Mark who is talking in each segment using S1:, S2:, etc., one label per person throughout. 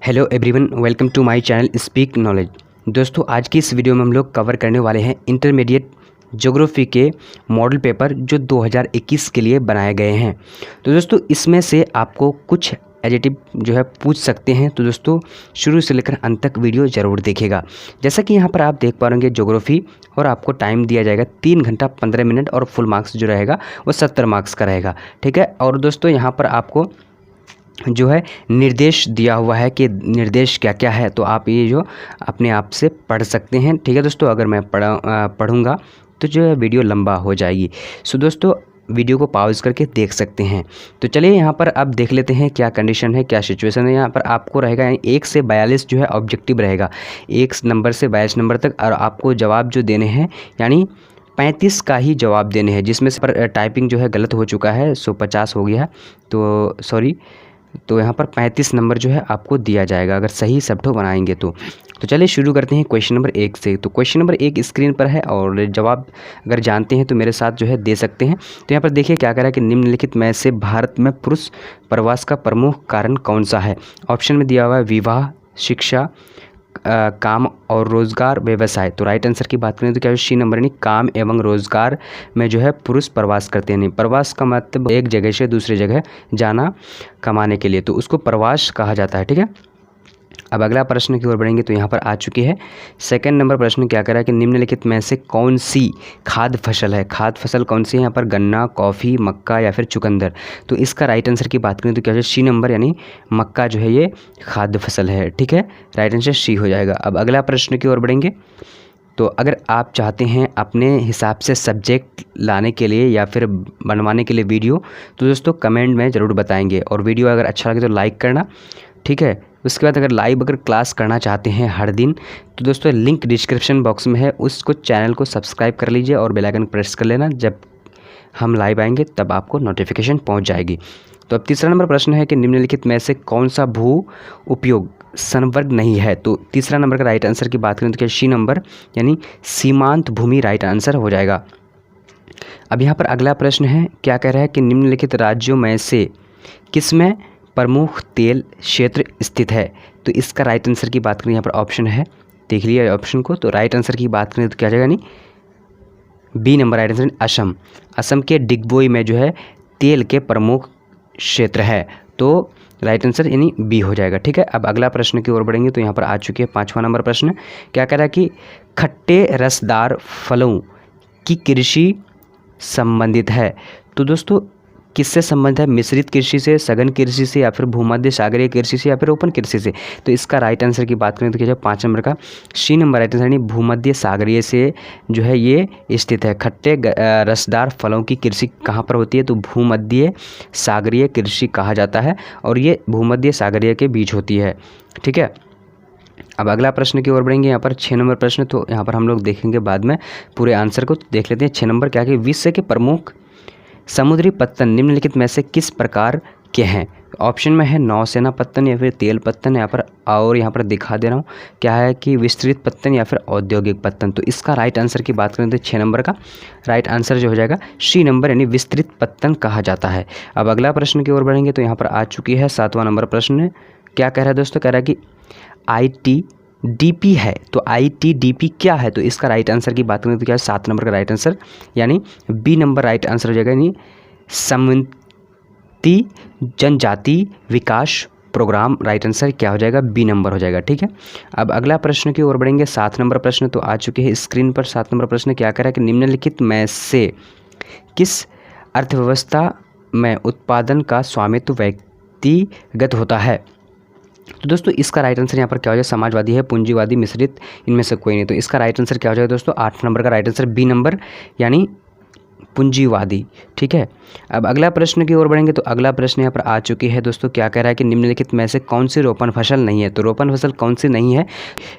S1: Hello everyone, welcome to my channel speak knowledge. दोस्तों, आज की इस वीडियो में हम लोग कवर करने वाले हैं इंटरमीडिएट ज्योग्राफी के मॉडल पेपर जो 2021 के लिए बनाए गए हैं। तो दोस्तों, इसमें से आपको कुछ एडिटिव जो है पूछ सकते हैं। तो दोस्तों, शुरू से लेकर अंत तक वीडियो ज़रूर देखिएगा। जैसा कि यहाँ पर आप देख पा रहे ज्योग्राफी, और आपको टाइम दिया जाएगा 3 घंटा 15 मिनट, और फुल मार्क्स जो रहेगा वो 70 मार्क्स का रहेगा। ठीक है। और दोस्तों, यहाँ पर आपको जो है निर्देश दिया हुआ है कि निर्देश क्या क्या है, तो आप ये जो अपने आप से पढ़ सकते हैं। ठीक है दोस्तों, अगर मैं पढ़ूंगा तो जो है वीडियो लंबा हो जाएगी। सो दोस्तों, वीडियो को पॉज करके देख सकते हैं। तो चलिए यहाँ पर अब देख लेते हैं क्या कंडीशन है, क्या सिचुएशन है। यहाँ पर आपको रहेगा यानी 1 से 42 जो है ऑब्जेक्टिव रहेगा, 1 नंबर से 22 नंबर तक, और आपको जवाब जो देने हैं यानी 35 का ही जवाब देने हैं, जिसमें से पर टाइपिंग जो है गलत हो चुका है, 50 हो गया है, तो सॉरी। तो यहाँ पर 35 नंबर जो है आपको दिया जाएगा अगर सही सबठो बनाएंगे तो चलिए शुरू करते हैं क्वेश्चन नंबर 1 से। तो क्वेश्चन नंबर 1 स्क्रीन पर है, और जवाब अगर जानते हैं तो मेरे साथ जो है दे सकते हैं। तो यहाँ पर देखिए क्या कह रहा है कि निम्नलिखित में से भारत में पुरुष प्रवास का प्रमुख कारण कौन सा है। ऑप्शन में दिया हुआ है विवाह, शिक्षा, काम और रोज़गार, व्यवसाय। तो राइट आंसर की बात करें तो क्या है सी नंबर, यानी काम एवं रोज़गार में जो है पुरुष प्रवास करते हैं। नहीं, प्रवास का मतलब एक जगह से दूसरी जगह जाना कमाने के लिए, तो उसको प्रवास कहा जाता है। ठीक है। अब अगला प्रश्न की ओर बढ़ेंगे तो यहाँ पर आ चुकी है सेकंड नंबर प्रश्न। क्या कह रहा है कि निम्नलिखित में से कौन सी खाद्य फसल है। खाद्य फसल कौन सी है यहाँ पर, गन्ना, कॉफ़ी, मक्का या फिर चुकंदर। तो इसका राइट आंसर की बात करें तो क्या है सी नंबर, यानी मक्का जो है ये खाद्य फसल है। ठीक है, राइट आंसर सी हो जाएगा। अब अगला प्रश्न की ओर बढ़ेंगे। तो अगर आप चाहते हैं अपने हिसाब से सब्जेक्ट लाने के लिए या फिर बनवाने के लिए वीडियो, तो दोस्तों कमेंट में ज़रूर बताएंगे, और वीडियो अगर अच्छा लगे तो लाइक करना। ठीक है। उसके बाद अगर क्लास करना चाहते हैं हर दिन, तो दोस्तों लिंक डिस्क्रिप्शन बॉक्स में है, उसको चैनल को सब्सक्राइब कर लीजिए और बेल आइकन प्रेस कर लेना। जब हम लाइव आएंगे तब आपको नोटिफिकेशन पहुंच जाएगी। तो अब तीसरा नंबर प्रश्न है कि निम्नलिखित में से कौन सा भू उपयोग संवर्ग नहीं है। तो तीसरा नंबर का राइट आंसर की बात करें तो क्या सी नंबर, यानी सीमांत भूमि राइट आंसर हो जाएगा। अब यहाँ पर अगला प्रश्न है, क्या कह रहा है कि निम्नलिखित राज्यों में से किसमें प्रमुख तेल क्षेत्र स्थित है। तो इसका राइट आंसर की बात करें, यहाँ पर ऑप्शन है, देख लिया ऑप्शन को। तो राइट आंसर की बात करें तो क्या जाएगा, नहीं B number right answer, Assam. Assam के डिगबोई में जो है तेल के प्रमुख क्षेत्र है, तो राइट आंसर यानी बी हो जाएगा। ठीक है। अब अगला प्रश्न की ओर बढ़ेंगे तो यहाँ पर आ चुके हैं 5वां नंबर प्रश्न। क्या कह रहा है कि खट्टे रसदार फलों की कृषि संबंधित है। तो दोस्तों किससे संबंध है, मिश्रित कृषि से, सघन कृषि से, या फिर भूमध्य सागरीय कृषि से, या फिर ओपन कृषि से। तो इसका राइट आंसर की बात करें तो क्या 5 नंबर का सी नंबर राइट आंसर, यानी भूमध्य सागरीय से जो है ये स्थित है। खट्टे रसदार फलों की कृषि कहाँ पर होती है, तो भूमध्य सागरीय कृषि कहा जाता है, और ये भूमध्य सागरीय के बीच होती है। ठीक है। अब अगला प्रश्न की ओर बढ़ेंगे। यहाँ पर 6 नंबर प्रश्न, तो यहाँ पर हम लोग देखेंगे बाद में पूरे आंसर को। देख लेते हैं 6 नंबर क्या कि विश्व के प्रमुख समुद्री पत्तन निम्नलिखित में से किस प्रकार के हैं। ऑप्शन में है नौसेना पत्तन या फिर तेल पत्तन, यहाँ पर और यहाँ पर दिखा दे रहा हूँ क्या है कि विस्तृत पत्तन या फिर औद्योगिक पत्तन। तो इसका राइट आंसर की बात करें तो 6 नंबर का राइट आंसर जो हो जाएगा सी नंबर, यानी विस्तृत पत्तन कहा जाता है। अब अगला प्रश्न की ओर बढ़ेंगे तो यहाँ पर आ चुकी है 7वां नंबर प्रश्न। क्या कह रहा है दोस्तों, कह रहा है कि ITDP है। तो ITDP क्या है, तो इसका राइट आंसर की बात करें तो क्या है 7 नंबर का राइट आंसर, यानी बी नंबर राइट आंसर हो जाएगा, यानी समन्वित जनजाति विकास प्रोग्राम। राइट आंसर क्या हो जाएगा, बी नंबर हो जाएगा। ठीक है। अब अगला प्रश्न की ओर बढ़ेंगे 7 नंबर प्रश्न, तो आ चुके हैं स्क्रीन पर 7 नंबर प्रश्न। क्या कह रहा है कि निम्नलिखित में से किस अर्थव्यवस्था में उत्पादन का स्वामित्व व्यक्तिगत होता है। तो दोस्तों इसका राइट आंसर यहाँ पर क्या हो जाएगा, समाजवादी है, पूंजीवादी, मिश्रित, इनमें से कोई नहीं। तो इसका राइट आंसर क्या हो जाएगा दोस्तों, 8 नंबर का राइट आंसर बी नंबर, यानी पूंजीवादी। ठीक है। अब अगला प्रश्न की ओर बढ़ेंगे तो अगला प्रश्न यहाँ पर आ चुकी है दोस्तों। क्या कह रहा है कि निम्नलिखित में से कौन सी रोपण फसल नहीं है। तो रोपण फसल कौन सी नहीं है,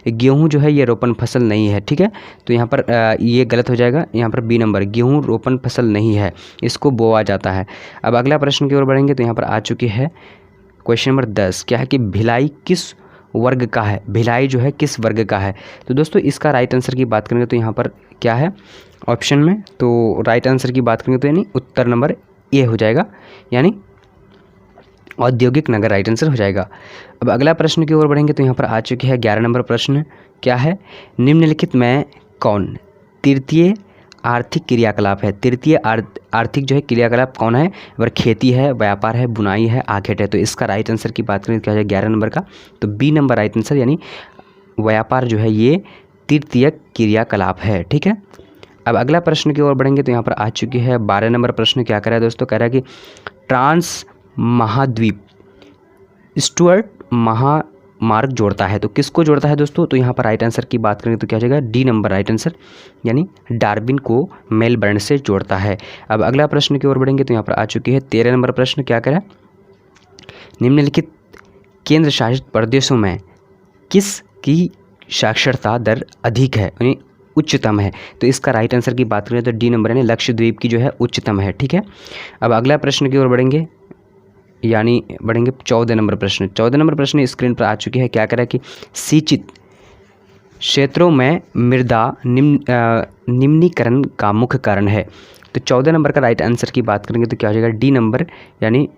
S1: गेहूं जो है ये रोपण फसल नहीं है। ठीक है। तो यहाँ पर ये गलत हो जाएगा, यहाँ पर बी नंबर, गेहूं रोपण फसल नहीं है, इसको बोआ जाता है। अब अगला प्रश्न की ओर बढ़ेंगे तो यहाँ पर आ चुकी है क्वेश्चन नंबर 10। क्या है कि भिलाई किस वर्ग का है, भिलाई जो है किस वर्ग का है। तो दोस्तों इसका राइट आंसर की बात करेंगे तो यहाँ पर क्या है ऑप्शन में, तो राइट आंसर की बात करेंगे तो यानी उत्तर नंबर ए हो जाएगा, यानी औद्योगिक नगर राइट आंसर हो जाएगा। अब अगला प्रश्न की ओर बढ़ेंगे तो यहाँ पर आ चुके हैं 11 नंबर प्रश्न। क्या है? निम्नलिखित में कौन तृतीय आर्थिक क्रियाकलाप है? तृतीय आर्थिक जो है क्रियाकलाप कौन है? अगर खेती है, व्यापार है, बुनाई है, आखेट है। तो इसका राइट आंसर की बात करें तो क्या है 11 नंबर का, तो बी नंबर राइट आंसर, यानी व्यापार जो है ये तृतीय क्रियाकलाप है। ठीक है। अब अगला प्रश्न की ओर बढ़ेंगे तो यहाँ पर आ चुकी है 12 नंबर प्रश्न। क्या कह रहा है दोस्तों? कह रहा है कि ट्रांस महाद्वीप स्टुअर्ट महामार्ग जोड़ता है। तो किसको जोड़ता है दोस्तों? तो यहाँ पर राइट आंसर की बात करेंगे तो क्या हो जाएगा? डी नंबर राइट आंसर, यानी डार्विन को मेलबर्न से जोड़ता है। अब अगला प्रश्न की ओर बढ़ेंगे तो यहाँ पर आ चुकी है 13 नंबर प्रश्न। क्या कह रहा है? निम्नलिखित केंद्र शासित प्रदेशों में किस की साक्षरता दर अधिक है, यानी उच्चतम है? तो इसका राइट आंसर की बात करें तो डी नंबर, यानी लक्षद्वीप की जो है उच्चतम है। ठीक है। अब अगला प्रश्न की ओर बढ़ेंगे, यानी बढ़ेंगे 14 नंबर प्रश्न। 14 नंबर प्रश्न स्क्रीन पर आ चुकी है। क्या कह रहा है कि सिंचित क्षेत्रों में मृदा निम्नीकरण का मुख्य कारण है। तो 14 नंबर का राइट आंसर की बात करेंगे तो क्या हो जाएगा? डी नंबर, यानी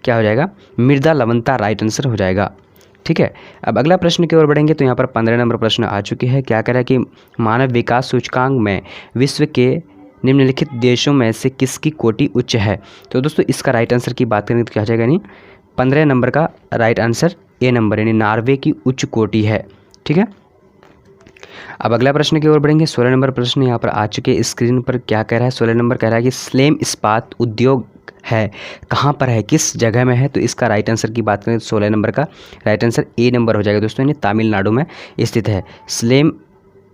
S1: क्या हो जाएगा? मृदा लवणता राइट आंसर हो जाएगा। ठीक है। अब अगला प्रश्न की ओर बढ़ेंगे तो यहाँ पर 15 नंबर प्रश्न आ चुकी है। क्या कह रहा है कि मानव विकास सूचकांक में विश्व के निम्नलिखित देशों में से किसकी कोटि उच्च है? तो दोस्तों इसका राइट आंसर की बात करेंगे तो क्या हो जाएगा? यानी 15 नंबर का राइट आंसर ए नंबर, यानी नॉर्वे की उच्च कोटि है। ठीक है। अब अगला प्रश्न की ओर बढ़ेंगे। 16 नंबर प्रश्न यहाँ पर आ चुके स्क्रीन पर। क्या कह रहा है? 16 नंबर कह रहा है कि स्लेम इस्पात उद्योग है कहाँ पर है, किस जगह में है? तो इसका राइट आंसर की बात करें तो 16 नंबर का राइट आंसर ए नंबर हो जाएगा दोस्तों, यानी तमिलनाडु में स्थित है स्लेम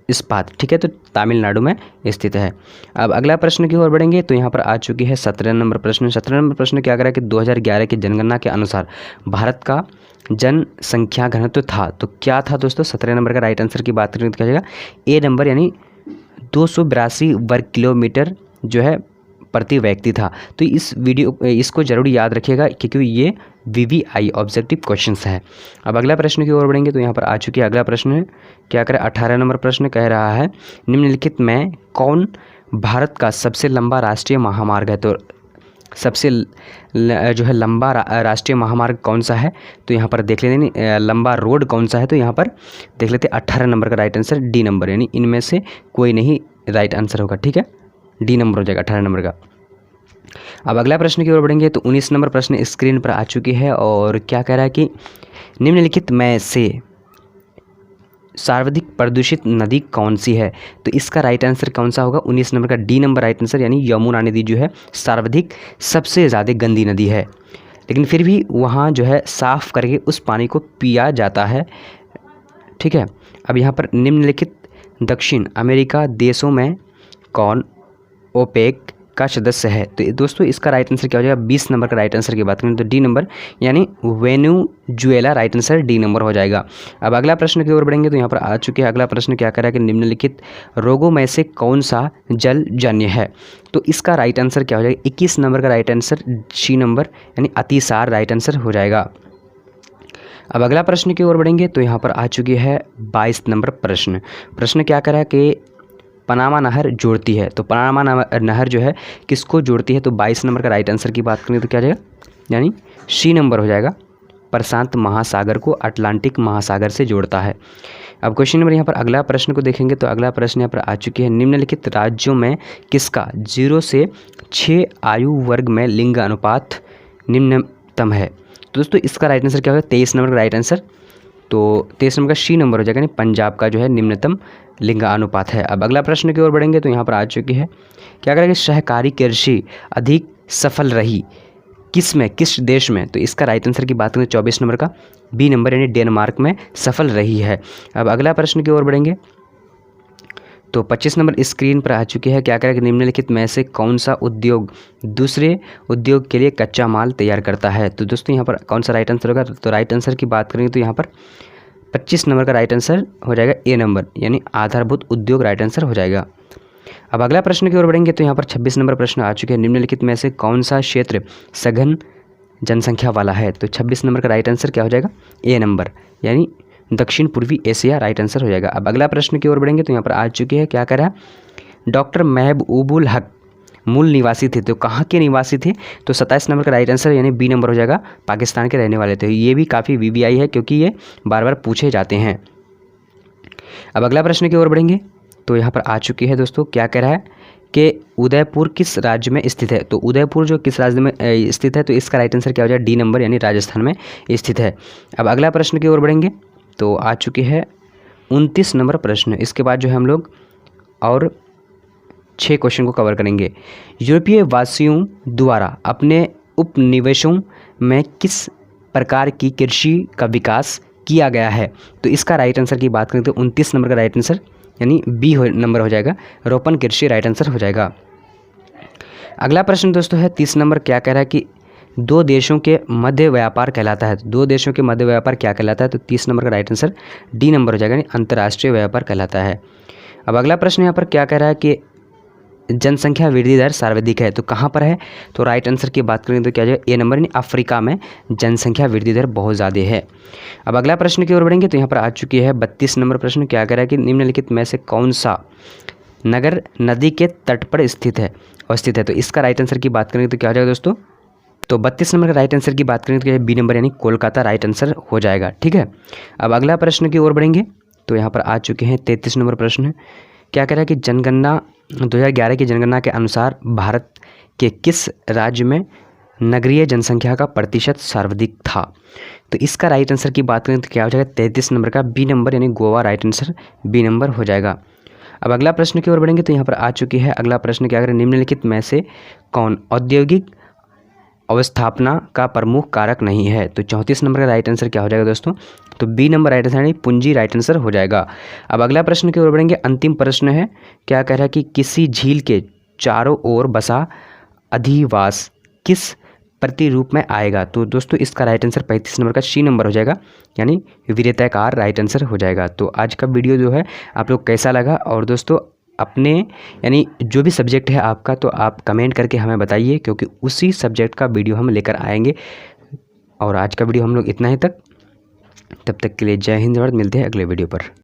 S1: इस्पात। ठीक है, तो तमिलनाडु में स्थित है। अब अगला प्रश्न की ओर बढ़ेंगे तो यहाँ पर आ चुकी है 17 नंबर प्रश्न। 17 नंबर प्रश्न क्या कह रहा है कि 2011 की जनगणना के अनुसार भारत का जनसंख्या घनत्व था, तो क्या था दोस्तों? 17 नंबर का राइट आंसर की बात करें तो क्या जाएगा? ए नंबर, यानी 282 वर्ग किलोमीटर जो है प्रति व्यक्ति था। तो इसको जरूर याद रखिएगा क्योंकि ये VVI ऑब्जेक्टिव क्वेश्चंस है। अब अगला प्रश्न की ओर बढ़ेंगे तो यहाँ पर आ चुकी है अगला प्रश्न। क्या करें? 18 नंबर प्रश्न कह रहा है निम्नलिखित में कौन भारत का सबसे लंबा राष्ट्रीय महामार्ग है? तो सबसे जो है लंबा राष्ट्रीय महामार्ग कौन सा है? तो यहाँ पर देख लेते हैं लंबा रोड कौन सा है, तो यहाँ पर देख लेते हैं 18 नंबर का राइट आंसर डी नंबर, यानी इनमें से कोई नहीं राइट आंसर होगा। ठीक है, डी नंबर हो जाएगा 18 नंबर का। अब अगला प्रश्न की ओर बढ़ेंगे तो 19 नंबर प्रश्न स्क्रीन पर आ चुकी है और क्या कह रहा है कि निम्नलिखित में से सर्वाधिक प्रदूषित नदी कौन सी है? तो इसका राइट आंसर कौन सा होगा? 19 नंबर का डी नंबर राइट आंसर, यानी यमुना नदी जो है सर्वाधिक सबसे ज़्यादा गंदी नदी है, लेकिन फिर भी वहाँ जो है साफ़ करके उस पानी को पिया जाता है। ठीक है। अब यहाँ पर निम्नलिखित दक्षिण अमेरिका देशों में कौन ओपेक का सदस्य है? तो दोस्तों इसका राइट आंसर क्या हो जाएगा? 20 नंबर का राइट आंसर की बात करें तो डी नंबर, यानी Venezuela right answer D number हो जाएगा। अब अगला प्रश्न की ओर बढ़ेंगे तो यहाँ पर आ चुके हैं अगला प्रश्न। क्या कह रहा है कि निम्नलिखित रोगों में से कौन सा जलजन्य है? तो इसका राइट आंसर क्या हो जाएगा? 21 नंबर का राइट आंसर सी नंबर, यानी अतिसार राइट आंसर हो जाएगा। अब अगला प्रश्न की ओर बढ़ेंगे तो यहाँ पर आ चुकी है 22 नंबर प्रश्न। प्रश्न क्या कह रहा है कि पनामा नहर जोड़ती है, तो पनामा नहर जो है किसको जोड़ती है? तो 22 नंबर का राइट आंसर की बात करें तो क्या जाएगा? यानी सी नंबर हो जाएगा, प्रशांत महासागर को अटलांटिक महासागर से जोड़ता है। अब क्वेश्चन नंबर यहाँ पर अगला प्रश्न को देखेंगे तो अगला प्रश्न यहाँ पर आ चुकी है निम्नलिखित राज्यों में किसका 0 से 6 आयु वर्ग में लिंग अनुपात निम्नतम है? तो दोस्तों इसका राइट आंसर क्या होगा? 23 नंबर का राइट आंसर, तो 23 नंबर का सी नंबर हो जाएगा, यानी पंजाब का जो है निम्नतम लिंग अनुपात है। अब अगला प्रश्न की ओर बढ़ेंगे तो यहाँ पर आ चुकी है क्या करेंगे? सहकारी कृषि अधिक सफल रही किस देश में? तो इसका राइट आंसर की बात करें 24 नंबर का बी नंबर, यानी डेनमार्क में सफल रही है। अब अगला प्रश्न की ओर बढ़ेंगे तो 25 नंबर स्क्रीन पर आ चुकी है। क्या करेंगे? निम्नलिखित में से कौन सा उद्योग दूसरे उद्योग के लिए कच्चा माल तैयार करता है? तो दोस्तों यहाँ पर कौन सा राइट आंसर होगा? तो राइट आंसर की बात करेंगे तो यहाँ पर 25 नंबर का राइट आंसर हो जाएगा ए नंबर, यानी आधारभूत उद्योग राइट आंसर हो जाएगा। अब अगला प्रश्न की ओर बढ़ेंगे तो यहाँ पर 26 नंबर प्रश्न आ चुके हैं निम्नलिखित में से कौन सा क्षेत्र सघन जनसंख्या वाला है? तो 26 नंबर का राइट आंसर क्या हो जाएगा? ए नंबर, यानी दक्षिण पूर्वी एशिया राइट आंसर हो जाएगा। अब अगला प्रश्न की ओर बढ़ेंगे तो यहाँ पर आ चुकी है क्या कह रहा है? डॉक्टर महबूबुल हक मूल निवासी थे। तो कहाँ के निवासी थे? तो 27 नंबर का राइट आंसर यानी बी नंबर हो जाएगा, पाकिस्तान के रहने वाले थे। ये भी काफ़ी वीवीआई है क्योंकि ये बार बार पूछे जाते हैं। अब अगला प्रश्न की ओर बढ़ेंगे। तो यहाँ पर आ चुकी है दोस्तों, क्या कह रहा है कि उदयपुर किस राज्य में स्थित है? तो उदयपुर जो किस राज्य में स्थित है? तो इसका राइट आंसर क्या हो जाएगा? डी नंबर यानी राजस्थान में स्थित है। अब अगला प्रश्न की ओर बढ़ेंगे। तो आ चुकी है 29 नंबर प्रश्न। इसके बाद जो है हम लोग और 6 क्वेश्चन को कवर करेंगे। यूरोपीय वासियों द्वारा अपने उपनिवेशों में किस प्रकार की कृषि का विकास किया गया है? तो इसका राइट आंसर की बात करें तो 29 नंबर का राइट आंसर यानी बी नंबर हो जाएगा, रोपण कृषि राइट आंसर हो जाएगा। अगला प्रश्न दोस्तों है 30 नंबर। क्या कह रहा है कि दो देशों के मध्य व्यापार कहलाता है? दो देशों के मध्य व्यापार क्या कहलाता है? तो 30 नंबर का राइट आंसर डी नंबर हो जाएगा, यानी अंतर्राष्ट्रीय व्यापार कहलाता है। अब अगला प्रश्न यहाँ पर क्या कह रहा है कि जनसंख्या वृद्धि दर सर्वाधिक है। तो कहाँ पर है? तो राइट आंसर की बात करें तो क्या जाएगा? ए नंबर यानी अफ्रीका में जनसंख्या वृद्धि दर बहुत ज़्यादा है। अब अगला प्रश्न की ओर बढ़ेंगे। तो यहाँ पर आ चुकी है 32 नंबर प्रश्न। क्या कह रहा है कि निम्नलिखित में से कौन सा नगर नदी के तट पर स्थित है? तो इसका राइट आंसर की बात करेंगे तो क्या हो जाएगा दोस्तों? तो 32 नंबर का राइट आंसर की बात करें तो क्या है? बी नंबर यानी कोलकाता राइट आंसर हो जाएगा। ठीक है, अब अगला प्रश्न की ओर बढ़ेंगे। तो यहाँ पर आ चुके हैं 33 नंबर प्रश्न। क्या कह रहा है कि जनगणना 2011 की जनगणना के अनुसार भारत के किस राज्य में नगरीय जनसंख्या का प्रतिशत सर्वाधिक था? तो इसका राइट आंसर की बात करें तो क्या हो जाएगा? 33 नंबर का बी नंबर यानी Goa right answer B number हो जाएगा। अब अगला प्रश्न की ओर बढ़ेंगे। तो यहाँ पर आ चुकी है अगला प्रश्न। क्या करें? निम्नलिखित में से कौन औद्योगिक अवस्थापना का प्रमुख कारक नहीं है? तो 34 नंबर का राइट आंसर क्या हो जाएगा दोस्तों? तो बी नंबर राइट आंसर यानी पूंजी राइट आंसर हो जाएगा। अब अगला प्रश्न की ओर बढ़ेंगे। अंतिम प्रश्न है। क्या कह रहा है कि किसी झील के चारों ओर बसा अधिवास किस प्रतिरूप में आएगा? तो दोस्तों इसका राइट आंसर 35 नंबर का सी नंबर हो जाएगा, यानी विरेताकार राइट आंसर हो जाएगा। तो आज का वीडियो जो है आप लोग कैसा लगा? और दोस्तों अपने यानी जो भी सब्जेक्ट है आपका, तो आप कमेंट करके हमें बताइए, क्योंकि उसी सब्जेक्ट का वीडियो हम लेकर आएंगे। और आज का वीडियो हम लोग इतना ही तक। तब तक के लिए जय हिंद, मिलते हैं अगले वीडियो पर।